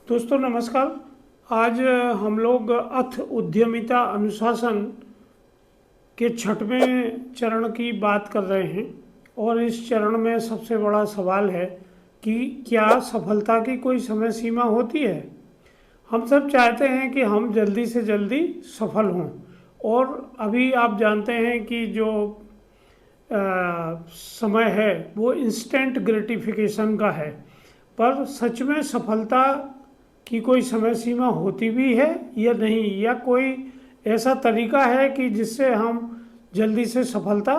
दोस्तों नमस्कार। आज हम लोग अथ उद्यमिता अनुशासन के 6वें चरण की बात कर रहे हैं और इस चरण में सबसे बड़ा सवाल है कि क्या सफलता की कोई समय सीमा होती है। हम सब चाहते हैं कि हम जल्दी से जल्दी सफल हों और अभी आप जानते हैं कि जो समय है वो इंस्टेंट ग्रेटिफिकेशन का है, पर सच में सफलता की कोई समय सीमा होती भी है या नहीं, या कोई ऐसा तरीका है कि जिससे हम जल्दी से सफलता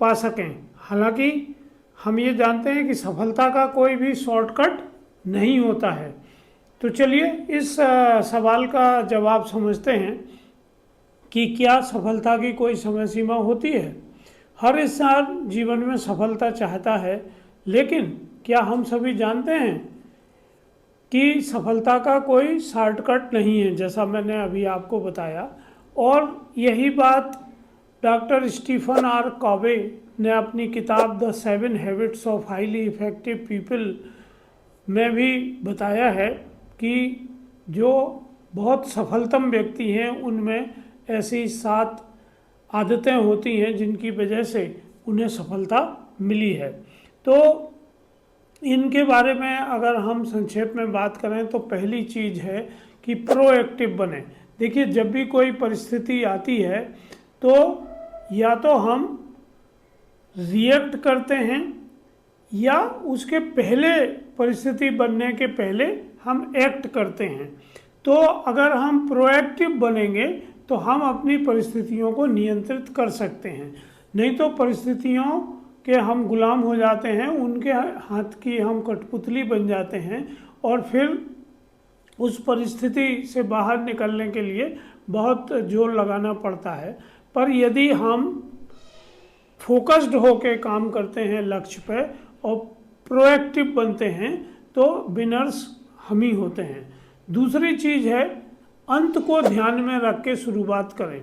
पा सकें। हालांकि हम ये जानते हैं कि सफलता का कोई भी शॉर्टकट नहीं होता है। तो चलिए इस सवाल का जवाब समझते हैं कि क्या सफलता की कोई समय सीमा होती है। हर इंसान जीवन में सफलता चाहता है, लेकिन क्या हम सभी जानते हैं कि सफलता का कोई शॉर्टकट नहीं है, जैसा मैंने अभी आपको बताया। और यही बात डॉक्टर स्टीफन आर कॉवे ने अपनी किताब the 7 habits of highly effective people में भी बताया है कि जो बहुत सफलतम व्यक्ति हैं उनमें ऐसी 7 आदतें होती हैं जिनकी वजह से उन्हें सफलता मिली है। तो इनके बारे में अगर हम संक्षेप में बात करें तो पहली चीज़ है कि प्रोएक्टिव बने। देखिए, जब भी कोई परिस्थिति आती है तो या तो हम रिएक्ट करते हैं या उसके पहले, परिस्थिति बनने के पहले हम एक्ट करते हैं। तो अगर हम प्रोएक्टिव बनेंगे तो हम अपनी परिस्थितियों को नियंत्रित कर सकते हैं, नहीं तो परिस्थितियों के हम गुलाम हो जाते हैं, उनके हाथ की हम कठपुतली बन जाते हैं और फिर उस परिस्थिति से बाहर निकलने के लिए बहुत जोर लगाना पड़ता है। पर यदि हम फोकस्ड होकर काम करते हैं लक्ष्य पे और प्रोएक्टिव बनते हैं तो विनर्स हम ही होते हैं। दूसरी चीज़ है, अंत को ध्यान में रख के शुरुआत करें।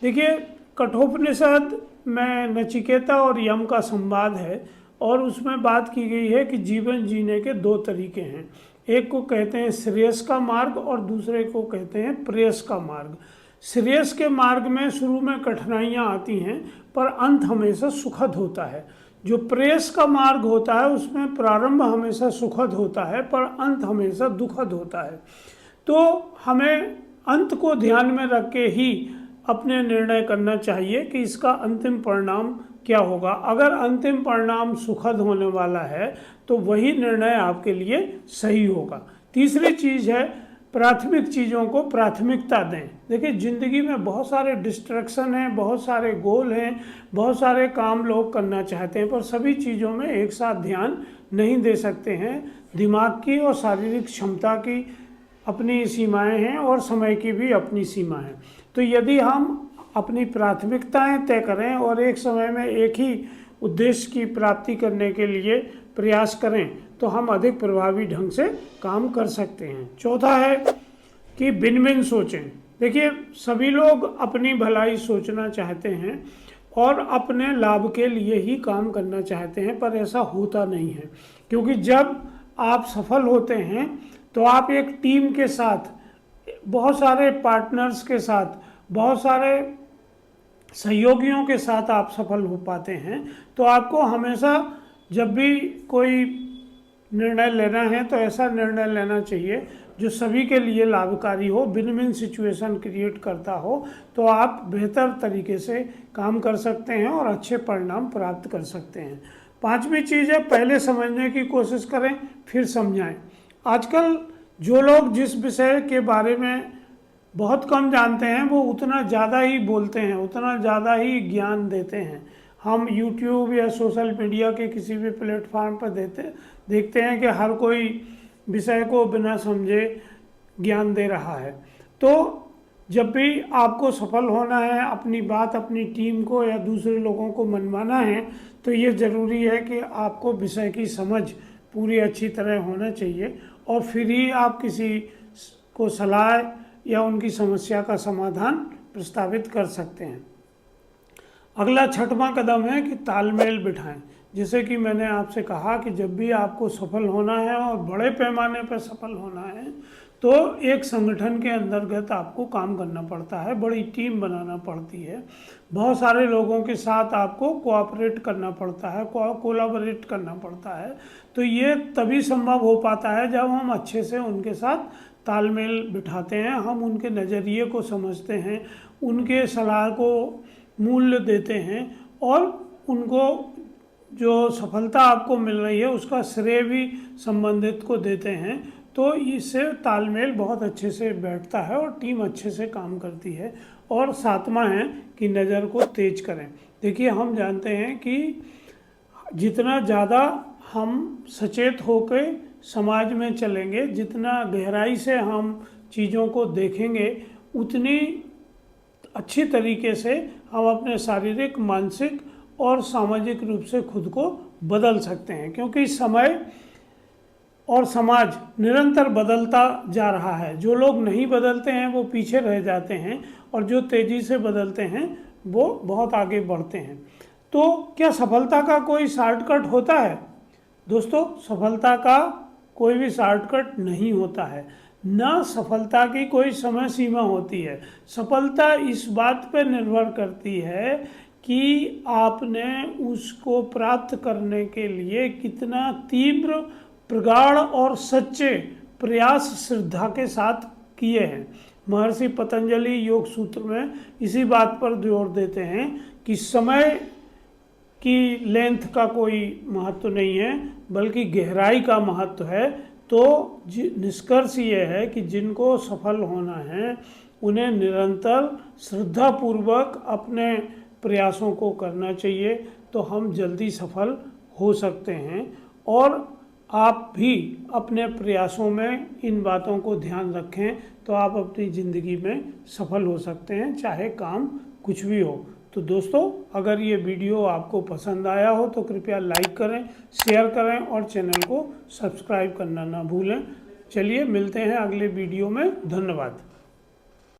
देखिए, कठोपनिषद में नचिकेता और यम का संवाद है और उसमें बात की गई है कि जीवन जीने के 2 तरीके हैं। एक को कहते हैं श्रेयस का मार्ग और दूसरे को कहते हैं प्रेयस का मार्ग। श्रेयस के मार्ग में शुरू में कठिनाइयाँ आती हैं पर अंत हमेशा सुखद होता है। जो प्रेयस का मार्ग होता है उसमें प्रारंभ हमेशा सुखद होता है पर अंत हमेशा दुखद होता है। तो हमें अंत को ध्यान में रख के ही अपने निर्णय करना चाहिए कि इसका अंतिम परिणाम क्या होगा। अगर अंतिम परिणाम सुखद होने वाला है तो वही निर्णय आपके लिए सही होगा। तीसरी चीज़ है, प्राथमिक चीज़ों को प्राथमिकता दें। देखिए, ज़िंदगी में बहुत सारे डिस्ट्रैक्शन हैं, बहुत सारे गोल हैं, बहुत सारे काम लोग करना चाहते हैं, पर सभी चीज़ों में एक साथ ध्यान नहीं दे सकते हैं। दिमाग की और शारीरिक क्षमता की अपनी सीमाएं हैं और समय की भी अपनी सीमा है। तो यदि हम अपनी प्राथमिकताएं तय करें और एक समय में एक ही उद्देश्य की प्राप्ति करने के लिए प्रयास करें तो हम अधिक प्रभावी ढंग से काम कर सकते हैं। चौथा है कि भिन्न भिन्न सोचें। देखिए, सभी लोग अपनी भलाई सोचना चाहते हैं और अपने लाभ के लिए ही काम करना चाहते हैं, पर ऐसा होता नहीं है। क्योंकि जब आप सफल होते हैं तो आप एक टीम के साथ, बहुत सारे पार्टनर्स के साथ, बहुत सारे सहयोगियों के साथ आप सफल हो पाते हैं। तो आपको हमेशा जब भी कोई निर्णय लेना है तो ऐसा निर्णय लेना चाहिए जो सभी के लिए लाभकारी हो, विन विन सिचुएशन क्रिएट करता हो, तो आप बेहतर तरीके से काम कर सकते हैं और अच्छे परिणाम प्राप्त कर सकते हैं। 5वीं चीज़ है, पहले समझने की कोशिश करें फिर समझाएं। आजकल जो लोग जिस विषय के बारे में बहुत कम जानते हैं वो उतना ज़्यादा ही बोलते हैं, उतना ज़्यादा ही ज्ञान देते हैं। हम YouTube या सोशल मीडिया के किसी भी प्लेटफॉर्म पर देखते हैं कि हर कोई विषय को बिना समझे ज्ञान दे रहा है। तो जब भी आपको सफल होना है, अपनी बात अपनी टीम को या दूसरे लोगों को मनवाना है, तो ये ज़रूरी है कि आपको विषय की समझ पूरी अच्छी तरह होना चाहिए और फिर ही आप किसी को सलाह या उनकी समस्या का समाधान प्रस्तावित कर सकते हैं। अगला 6वां कदम है कि तालमेल बिठाएं। जैसे कि मैंने आपसे कहा कि जब भी आपको सफल होना है और बड़े पैमाने पर सफल होना है तो एक संगठन के अंतर्गत आपको काम करना पड़ता है, बड़ी टीम बनाना पड़ती है, बहुत सारे लोगों के साथ आपको कोऑपरेट करना पड़ता है, कोलाबोरेट करना पड़ता है। तो ये तभी संभव हो पाता है जब हम अच्छे से उनके साथ तालमेल बिठाते हैं, हम उनके नज़रिए को समझते हैं, उनके सलाह को मूल्य देते हैं और उनको जो सफलता आपको मिल रही है उसका श्रेय भी संबंधित को देते हैं। तो इससे तालमेल बहुत अच्छे से बैठता है और टीम अच्छे से काम करती है। और सातवां है कि नज़र को तेज करें। देखिए, हम जानते हैं कि जितना ज़्यादा हम सचेत होकर समाज में चलेंगे, जितना गहराई से हम चीज़ों को देखेंगे, उतनी अच्छी तरीके से हम अपने शारीरिक, मानसिक और सामाजिक रूप से खुद को बदल सकते हैं। क्योंकि समय और समाज निरंतर बदलता जा रहा है। जो लोग नहीं बदलते हैं वो पीछे रह जाते हैं और जो तेज़ी से बदलते हैं वो बहुत आगे बढ़ते हैं। तो क्या सफलता का कोई शॉर्टकट होता है? दोस्तों, सफलता का कोई भी शॉर्टकट नहीं होता है, ना सफलता की कोई समय सीमा होती है। सफलता इस बात पर निर्भर करती है कि आपने उसको प्राप्त करने के लिए कितना तीव्र, प्रगाढ़ और सच्चे प्रयास श्रद्धा के साथ किए हैं। महर्षि पतंजलि योग सूत्र में इसी बात पर जोर देते हैं कि समय की लेंथ का कोई महत्व नहीं है, बल्कि गहराई का महत्व है। तो निष्कर्ष ये है कि जिनको सफल होना है उन्हें निरंतर श्रद्धापूर्वक अपने प्रयासों को करना चाहिए, तो हम जल्दी सफल हो सकते हैं। और आप भी अपने प्रयासों में इन बातों को ध्यान रखें तो आप अपनी ज़िंदगी में सफल हो सकते हैं, चाहे काम कुछ भी हो। तो दोस्तों, अगर ये वीडियो आपको पसंद आया हो तो कृपया लाइक करें, शेयर करें और चैनल को सब्सक्राइब करना ना भूलें। चलिए, मिलते हैं अगले वीडियो में। धन्यवाद।